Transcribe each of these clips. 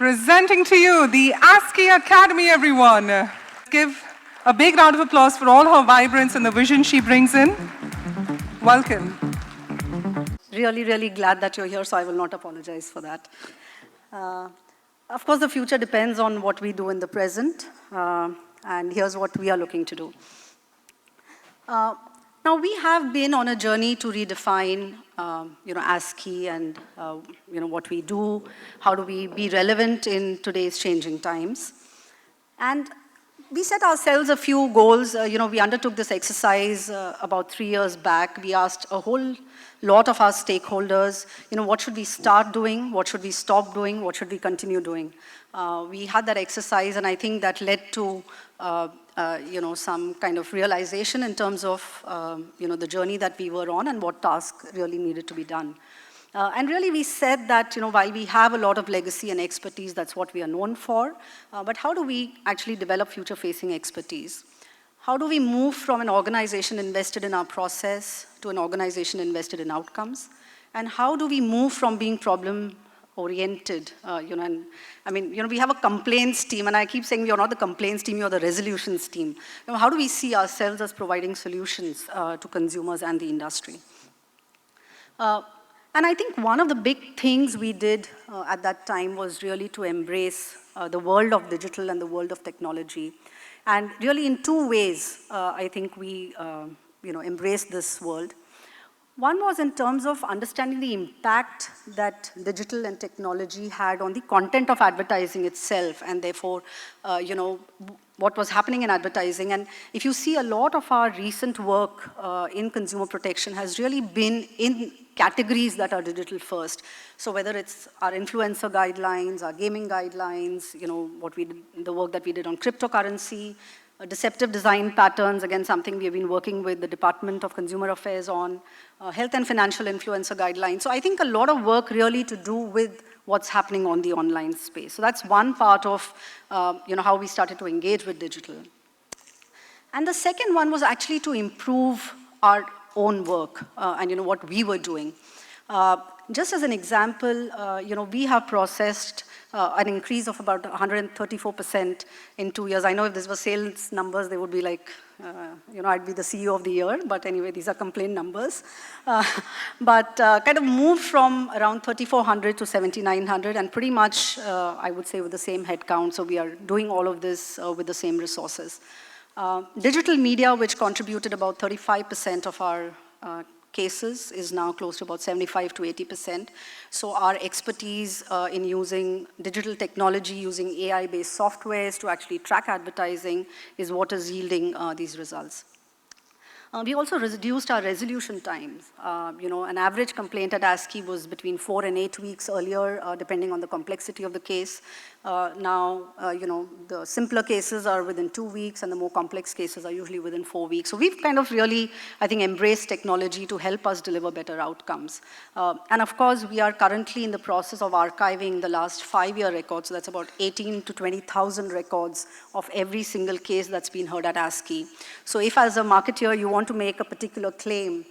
Presenting to you the ASCII Academy, everyone. Give a big round of applause for all her vibrance and the vision she brings in. Welcome. Really, really glad that you're here, so I will not apologize for that. Of course, the future depends on what we do in the present, and here's what we are looking to do. Now, we have been on a journey to redefine, ASCII and, what we do, how do we be relevant in today's changing times. And we set ourselves a few goals. We undertook this exercise about 3 years back. We asked a whole lot of our stakeholders, what should we start doing, what should we stop doing, what should we continue doing. We had that exercise, and I think that led to some kind of realization in terms of the journey that we were on and what task really needed to be done. And really we said that while we have a lot of legacy and expertise, that's what we are known for, but how do we actually develop future-facing expertise? How do we move from an organization invested in our process to an organization invested in outcomes? And how do we move from being problem-oriented, we have a complaints team, and I keep saying you're not the complaints team, you're the resolutions team. How do we see ourselves as providing solutions to consumers and the industry? And I think one of the big things we did at that time was really to embrace the world of digital and the world of technology. And really in two ways, I think we embraced this world. One was in terms of understanding the impact that digital and technology had on the content of advertising itself, and therefore, what was happening in advertising. And if you see, a lot of our recent work in consumer protection has really been in categories that are digital first. So whether it's our influencer guidelines, our gaming guidelines, the work that we did on cryptocurrency, deceptive design patterns, again, something we have been working with the Department of Consumer Affairs on, health and financial influencer guidelines. So I think a lot of work really to do with what's happening on the online space. So that's one part of how we started to engage with digital. And the second one was actually to improve our own work and what we were doing. Just as an example, we have processed an increase of about 134% in 2 years. I know if this were sales numbers, they would be like, I'd be the CEO of the year, but anyway, these are complaint numbers. But kind of moved from around 3,400 to 7,900, and pretty much, I would say, with the same headcount, so we are doing all of this with the same resources. Digital media, which contributed about 35% of our cases, is now close to about 75 to 80%. So our expertise in using digital technology, using AI-based softwares to actually track advertising is what is yielding these results. We also reduced our resolution times. An average complaint at ASCII was between 4 and 8 weeks earlier, depending on the complexity of the case. Now, the simpler cases are within 2 weeks, and the more complex cases are usually within 4 weeks. So we've kind of really, I think, embraced technology to help us deliver better outcomes. And of course, we are currently in the process of archiving the last 5-year records. So that's about 18 to 20,000 records of every single case that's been heard at ASCII. So if, as a marketer, you want to make a particular claim,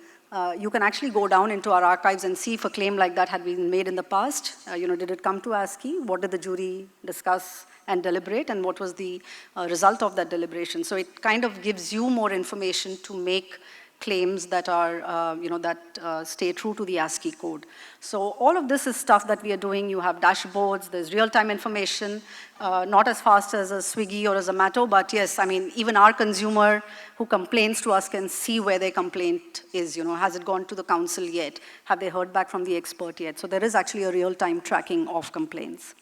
you can actually go down into our archives and see if a claim like that had been made in the past. Did it come to ASCII? What did the jury discuss and deliberate? And what was the result of that deliberation? So it kind of gives you more information to make claims that are, stay true to the ASCII code. So all of this is stuff that we are doing. You have dashboards, there's real-time information, not as fast as a Swiggy or a Zomato, but yes, even our consumer who complains to us can see where their complaint is. Has it gone to the council yet? Have they heard back from the expert yet? So there is actually a real-time tracking of complaints.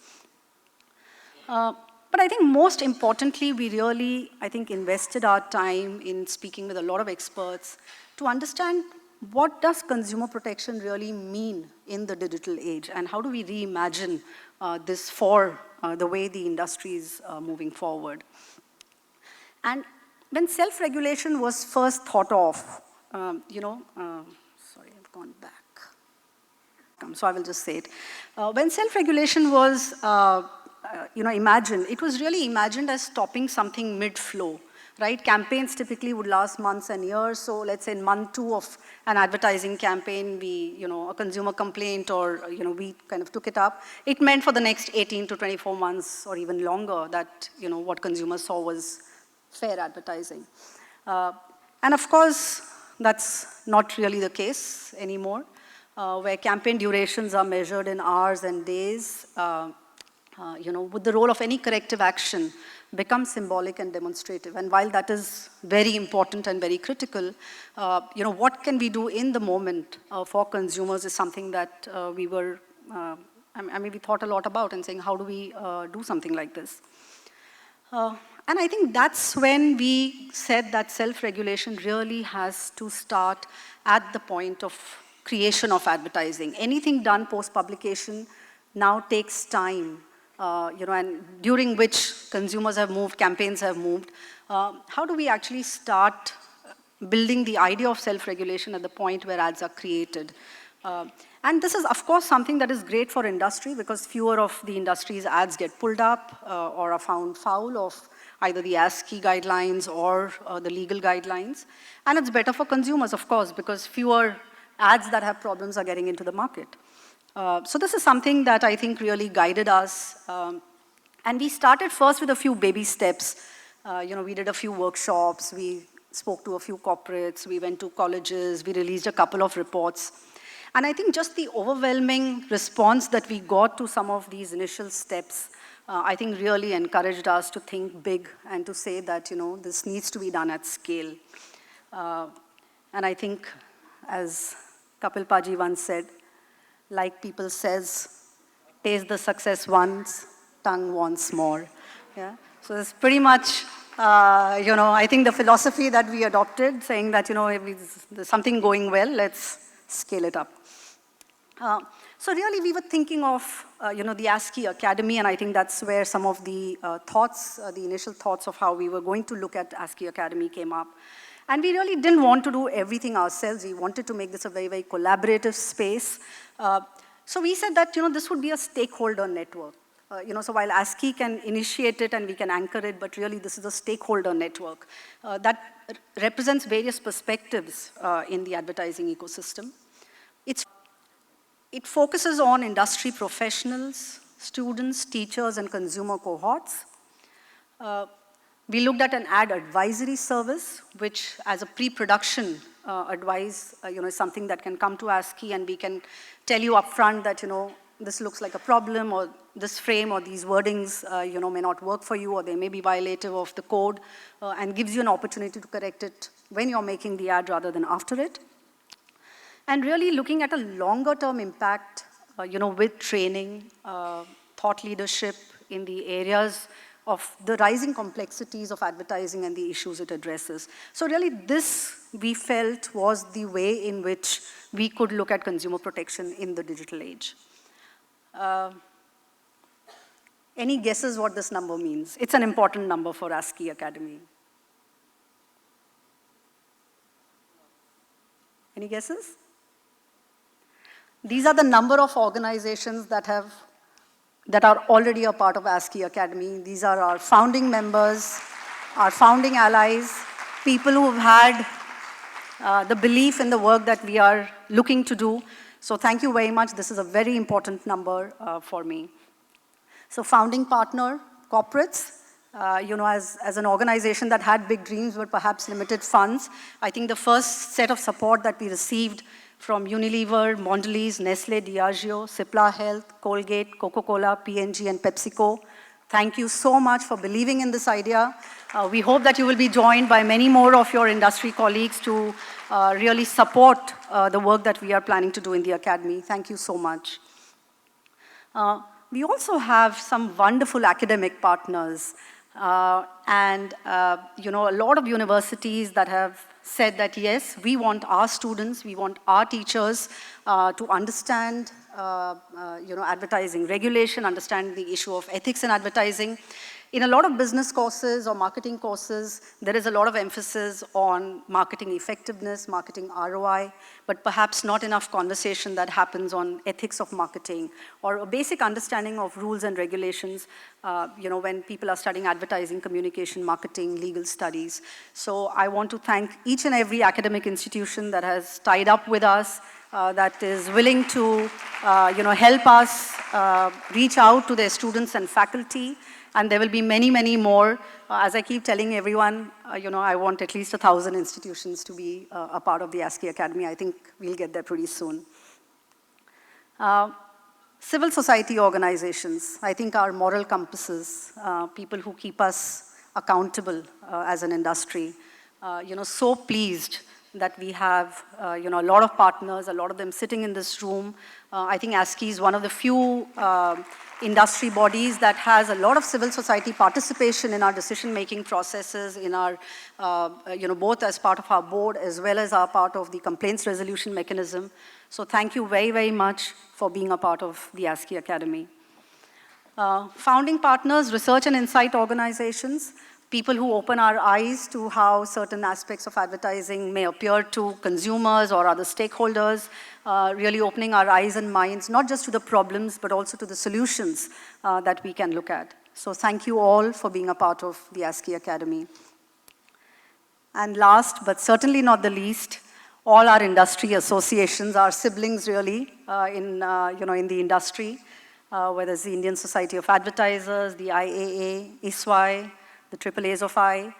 But I think most importantly, we really, invested our time in speaking with a lot of experts to understand what does consumer protection really mean in the digital age, and how do we reimagine this for the way the industry is moving forward. And when self-regulation was first thought of, sorry, I've gone back. So I will just say it. When self-regulation was imagined, it was really imagined as stopping something mid-flow. right? Campaigns typically would last months and years. So let's say in month 2 of an advertising campaign, a consumer complaint or, we kind of took it up. It meant for the next 18 to 24 months or even longer that, what consumers saw was fair advertising. And of course, that's not really the case anymore, where campaign durations are measured in hours and days. With the role of any corrective action becomes symbolic and demonstrative. And while that is very important and very critical, what can we do in the moment for consumers is something that we thought a lot about and saying, how do we do something like this? And I think that's when we said that self-regulation really has to start at the point of creation of advertising. Anything done post-publication now takes time. And during which consumers have moved, campaigns have moved. How do we actually start building the idea of self-regulation at the point where ads are created? And this is, of course, something that is great for industry because fewer of the industry's ads get pulled up or are found foul of either the ASCII guidelines or the legal guidelines. And it's better for consumers, of course, because fewer ads that have problems are getting into the market. So this is something that I think really guided us. And we started first with a few baby steps. We did a few workshops, we spoke to a few corporates, we went to colleges, we released a couple of reports. And I think just the overwhelming response that we got to some of these initial steps, I think really encouraged us to think big and to say that, this needs to be done at scale. And I think, as Kapil Paji once said, like people says, taste the success once, tongue wants more. Yeah? So it's pretty much, I think the philosophy that we adopted, saying that, if there's something going well, let's scale it up. So really we were thinking of, the ASCII Academy, and I think that's where some of the the initial thoughts of how we were going to look at ASCII Academy came up. And we really didn't want to do everything ourselves. We wanted to make this a very, very collaborative space. So we said that, this would be a stakeholder network. So while ASCII can initiate it and we can anchor it, but really this is a stakeholder network that represents various perspectives in the advertising ecosystem. It focuses on industry professionals, students, teachers, and consumer cohorts. We looked at an ad advisory service, which as a pre-production advice, is something that can come to ASCII and we can tell you upfront that, this looks like a problem or this frame or these wordings, may not work for you or they may be violative of the code and gives you an opportunity to correct it when you're making the ad rather than after it. And really looking at a longer term impact, with training, thought leadership in the areas of the rising complexities of advertising and the issues it addresses. So really this, we felt, was the way in which we could look at consumer protection in the digital age. Any guesses what this number means? It's an important number for ASCII Academy. Any guesses? These are the number of organizations that are already a part of ASCII Academy. These are our founding members, our founding allies, people who have had the belief in the work that we are looking to do. So thank you very much. This is a very important number for me. So founding partner, corporates, as an organization that had big dreams but perhaps limited funds, I think the first set of support that we received from Unilever, Mondelez, Nestle, Diageo, Cipla Health, Colgate, Coca-Cola, P&G, and PepsiCo. Thank you so much for believing in this idea. We hope that you will be joined by many more of your industry colleagues to really support the work that we are planning to do in the Academy. Thank you so much. We also have some wonderful academic partners and a lot of universities that have said that, yes, we want our students, we want our teachers to understand advertising regulation, understand the issue of ethics in advertising. In a lot of business courses or marketing courses, there is a lot of emphasis on marketing effectiveness, marketing ROI, but perhaps not enough conversation that happens on ethics of marketing or a basic understanding of rules and regulations, when people are studying advertising, communication, marketing, legal studies. So I want to thank each and every academic institution that has tied up with us, that is willing to, help us reach out to their students and faculty. And there will be many, many more. As I keep telling everyone, I want at least 1,000 institutions to be a part of the ASCII Academy. I think we'll get there pretty soon. Civil society organizations, I think are moral compasses, people who keep us accountable as an industry. So pleased that we have, a lot of partners, a lot of them sitting in this room. I think ASCII is one of the few industry bodies that has a lot of civil society participation in our decision-making processes, in our, both as part of our board as well as our part of the complaints resolution mechanism. So thank you very, very much for being a part of the ASCII Academy. Founding partners, research and insight organizations, people who open our eyes to how certain aspects of advertising may appear to consumers or other stakeholders, really opening our eyes and minds, not just to the problems, but also to the solutions that we can look at. So thank you all for being a part of the ASCII Academy. And last, but certainly not the least, all our industry associations, our siblings really in the industry, whether it's the Indian Society of Advertisers, the IAA, ISWAI, the AAAs of I.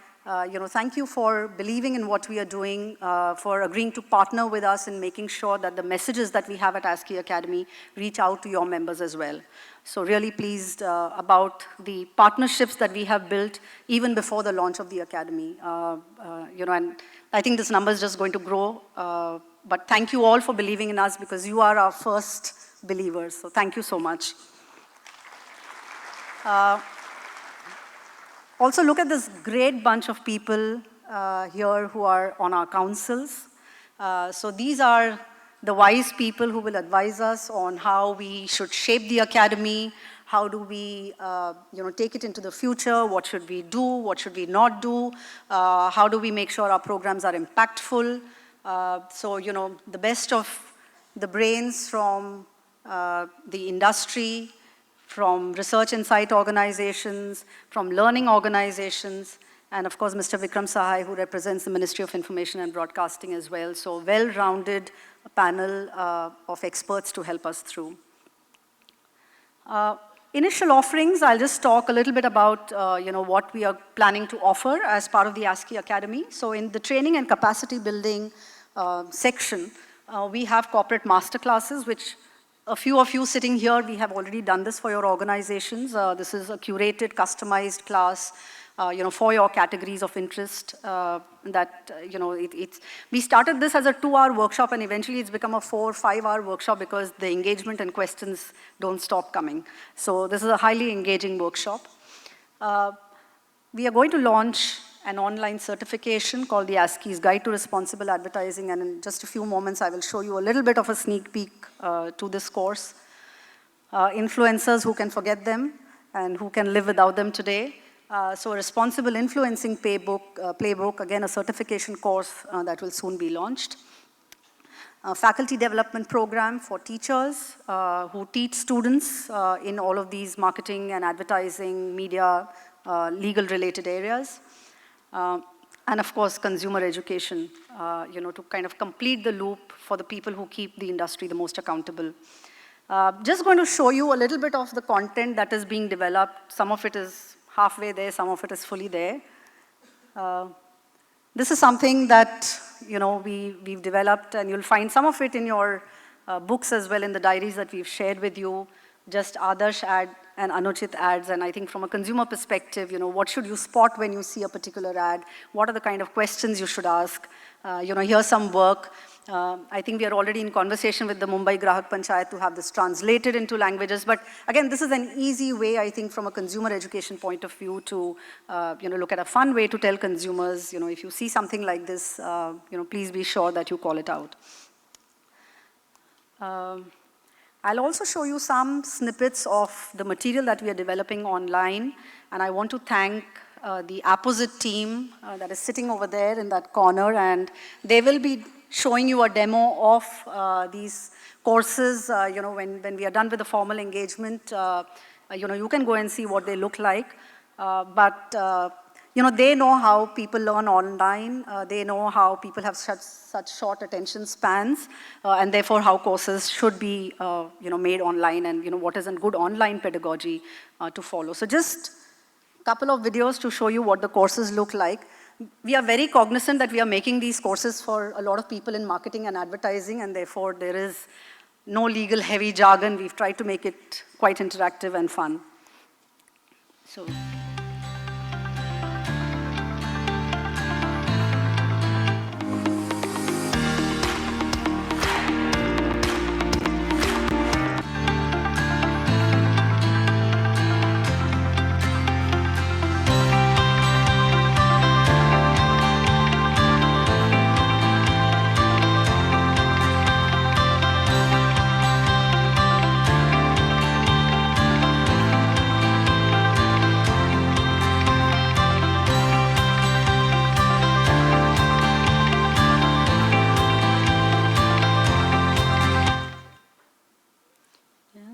Thank you for believing in what we are doing, for agreeing to partner with us in making sure that the messages that we have at ASCII Academy reach out to your members as well. So really pleased about the partnerships that we have built even before the launch of the Academy. And I think this number is just going to grow. But thank you all for believing in us because you are our first believers. So thank you so much. Also look at this great bunch of people here who are on our councils. So these are the wise people who will advise us on how we should shape the academy, how do we take it into the future, what should we do, what should we not do, how do we make sure our programs are impactful. So the best of the brains from the industry, from research insight organizations, from learning organizations, and of course, Mr. Vikram Sahai, who represents the Ministry of Information and Broadcasting as well. So well-rounded panel of experts to help us through. Initial offerings, I'll just talk a little bit about what we are planning to offer as part of the ASCII Academy. So in the training and capacity building section, we have corporate masterclasses, which a few of you sitting here, we have already done this for your organizations. This is a curated, customized class, for your categories of interest. We started this as a 2-hour workshop, and eventually it's become a 4- or 5-hour workshop because the engagement and questions don't stop coming. So this is a highly engaging workshop. We are going to launch an online certification called the ASCII's Guide to Responsible Advertising, and in just a few moments I will show you a little bit of a sneak peek to this course. Influencers, who can forget them, and who can live without them today. So a responsible influencing playbook, again a certification course that will soon be launched. A faculty development program for teachers who teach students in all of these marketing and advertising, media, legal related areas. And of course, consumer education, to kind of complete the loop for the people who keep the industry the most accountable. Just going to show you a little bit of the content that is being developed. Some of it is halfway there, some of it is fully there. This is something that, we've developed, and you'll find some of it in your books as well, in the diaries that we've shared with you. Just Adarsh ad and Anuchit ads, and I think from a consumer perspective, what should you spot when you see a particular ad? What are the kind of questions you should ask? Here's some work. I think we are already in conversation with the Mumbai Grahak Panchayat to have this translated into languages. But again, this is an easy way, I think, from a consumer education point of view to, look at a fun way to tell consumers, if you see something like this, please be sure that you call it out. I'll also show you some snippets of the material that we are developing online, and I want to thank the Apposite team that is sitting over there in that corner, and they will be showing you a demo of these courses, when we are done with the formal engagement. You can go and see what they look like, they know how people learn online. They know how people have such short attention spans, and therefore how courses should be, made online, and what is a good online pedagogy to follow. So just a couple of videos to show you what the courses look like. We are very cognizant that we are making these courses for a lot of people in marketing and advertising, and therefore there is no legal heavy jargon. We've tried to make it quite interactive and fun. So.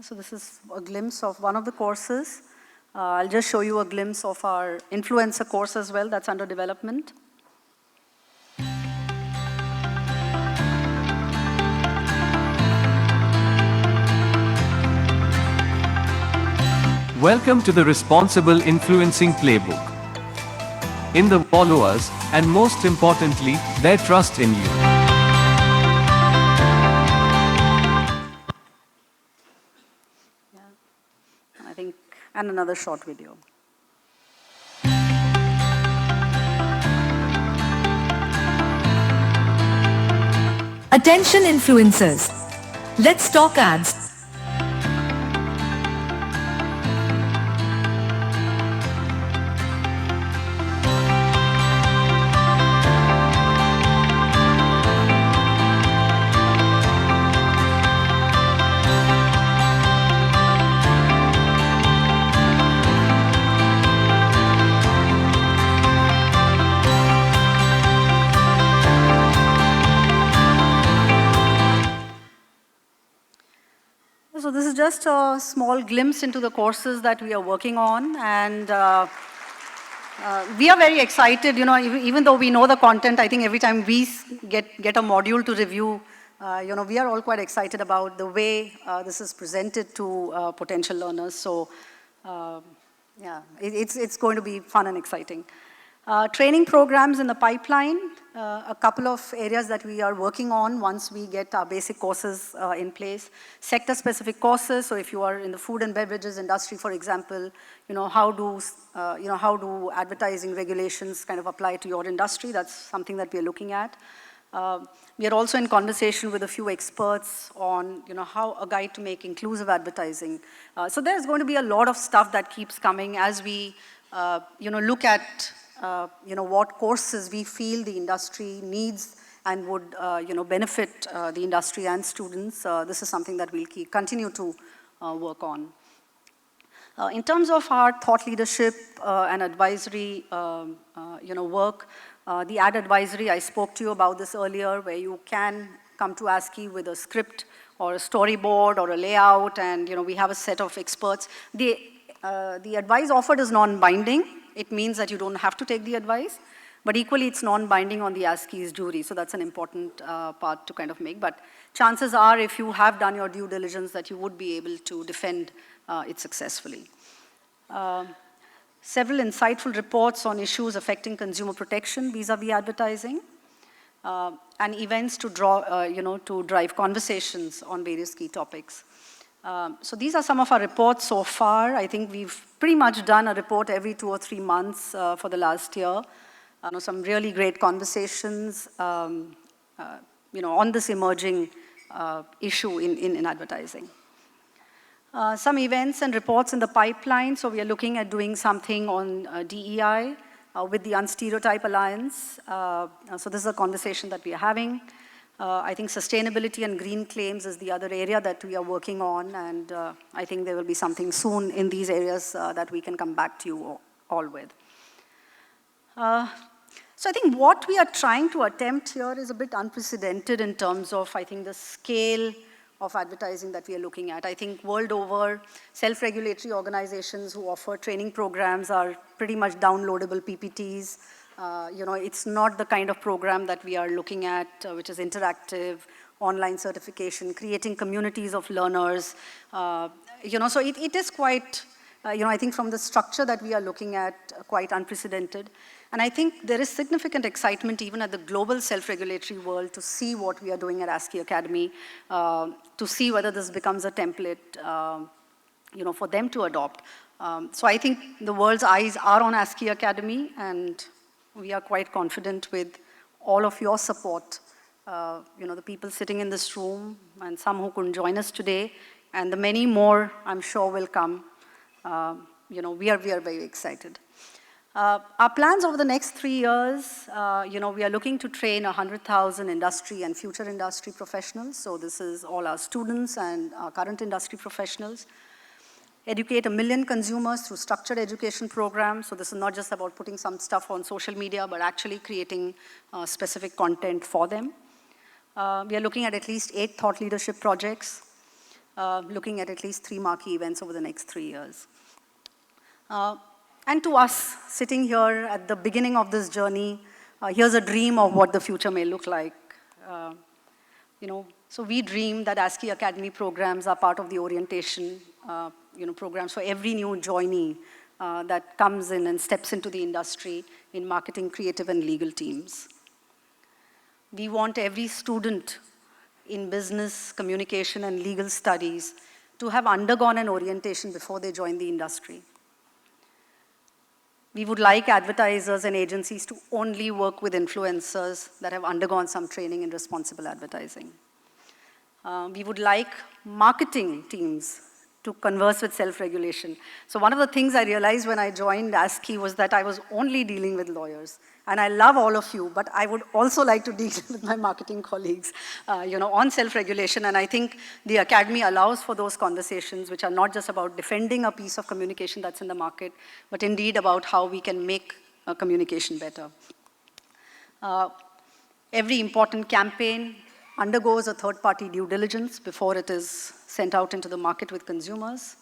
So this is a glimpse of one of the courses. I'll just show you a glimpse of our influencer course as well that's under development. Welcome to the Responsible Influencing Playbook. In the followers, and most importantly, their trust in you. And another short video. Attention influencers. Let's talk ads. So this is just a small glimpse into the courses that we are working on, and we are very excited. Even though we know the content, I think every time we get a module to review, we are all quite excited about the way this is presented to potential learners. So, it's going to be fun and exciting. Training programs in the pipeline, a couple of areas that we are working on once we get our basic courses in place. Sector-specific courses, so if you are in the food and beverages industry, for example, how do advertising regulations kind of apply to your industry? That's something that we are looking at. We are also in conversation with a few experts on, how a guide to make inclusive advertising. So there's going to be a lot of stuff that keeps coming as we, look at what courses we feel the industry needs and would, benefit the industry and students. This is something that we'll continue to work on. In terms of our thought leadership and advisory, work, the ad advisory, I spoke to you about this earlier, where you can come to ASCII with a script or a storyboard or a layout, and we have a set of experts. The advice offered is non-binding. It means that you don't have to take the advice, but equally it's non-binding on the ASCII's jury, so that's an important part to kind of make. But chances are, if you have done your due diligence, that you would be able to defend it successfully. Several insightful reports on issues affecting consumer protection vis-a-vis advertising, and events to drive conversations on various key topics. So these are some of our reports so far. I think we've pretty much done a report every 2 or 3 months for the last year. Some really great conversations, on this emerging issue in advertising. Some events and reports in the pipeline. So we are looking at doing something on DEI with the Unstereotype Alliance. So this is a conversation that we are having. I think sustainability and green claims is the other area that we are working on, and I think there will be something soon in these areas that we can come back to you all with. So I think what we are trying to attempt here is a bit unprecedented in terms of, I think, the scale of advertising that we are looking at. I think world over, self-regulatory organizations who offer training programs are pretty much downloadable PPTs. It's not the kind of program that we are looking at, which is interactive, online certification, creating communities of learners. So it is quite, I think from the structure that we are looking at, quite unprecedented. And I think there is significant excitement even at the global self-regulatory world to see what we are doing at ASCII Academy, to see whether this becomes a template, for them to adopt. So I think the world's eyes are on ASCII Academy, and we are quite confident with all of your support, the people sitting in this room and some who couldn't join us today, and the many more I'm sure will come. We are very excited. Our plans over the next 3 years, we are looking to train 100,000 industry and future industry professionals. So this is all our students and our current industry professionals. Educate 1 million consumers through structured education programs. So this is not just about putting some stuff on social media, but actually creating specific content for them. We are looking at least 8 thought leadership projects, looking at least 3 marquee events over the next 3 years. And to us, sitting here at the beginning of this journey, here's a dream of what the future may look like. So we dream that ASCII Academy programs are part of the orientation, programs for every new joinee that comes in and steps into the industry in marketing, creative, and legal teams. We want every student in business, communication, and legal studies to have undergone an orientation before they join the industry. We would like advertisers and agencies to only work with influencers that have undergone some training in responsible advertising. We would like marketing teams to converse with self-regulation. So one of the things I realized when I joined ASCII was that I was only dealing with lawyers. And I love all of you, but I would also like to deal with my marketing colleagues, on self-regulation. And I think the Academy allows for those conversations, which are not just about defending a piece of communication that's in the market, but indeed about how we can make communication better. Every important campaign undergoes a third-party due diligence before it is sent out into the market with consumers.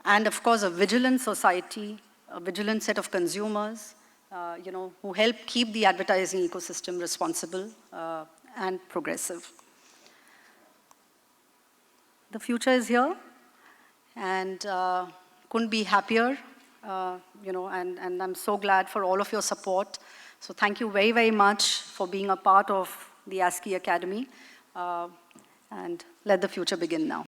And of course, a vigilant society, a vigilant set of consumers, who help keep the advertising ecosystem responsible and progressive. The future is here, and couldn't be happier, and I'm so glad for all of your support. So thank you very, very much for being a part of the ASCII Academy, and let the future begin now.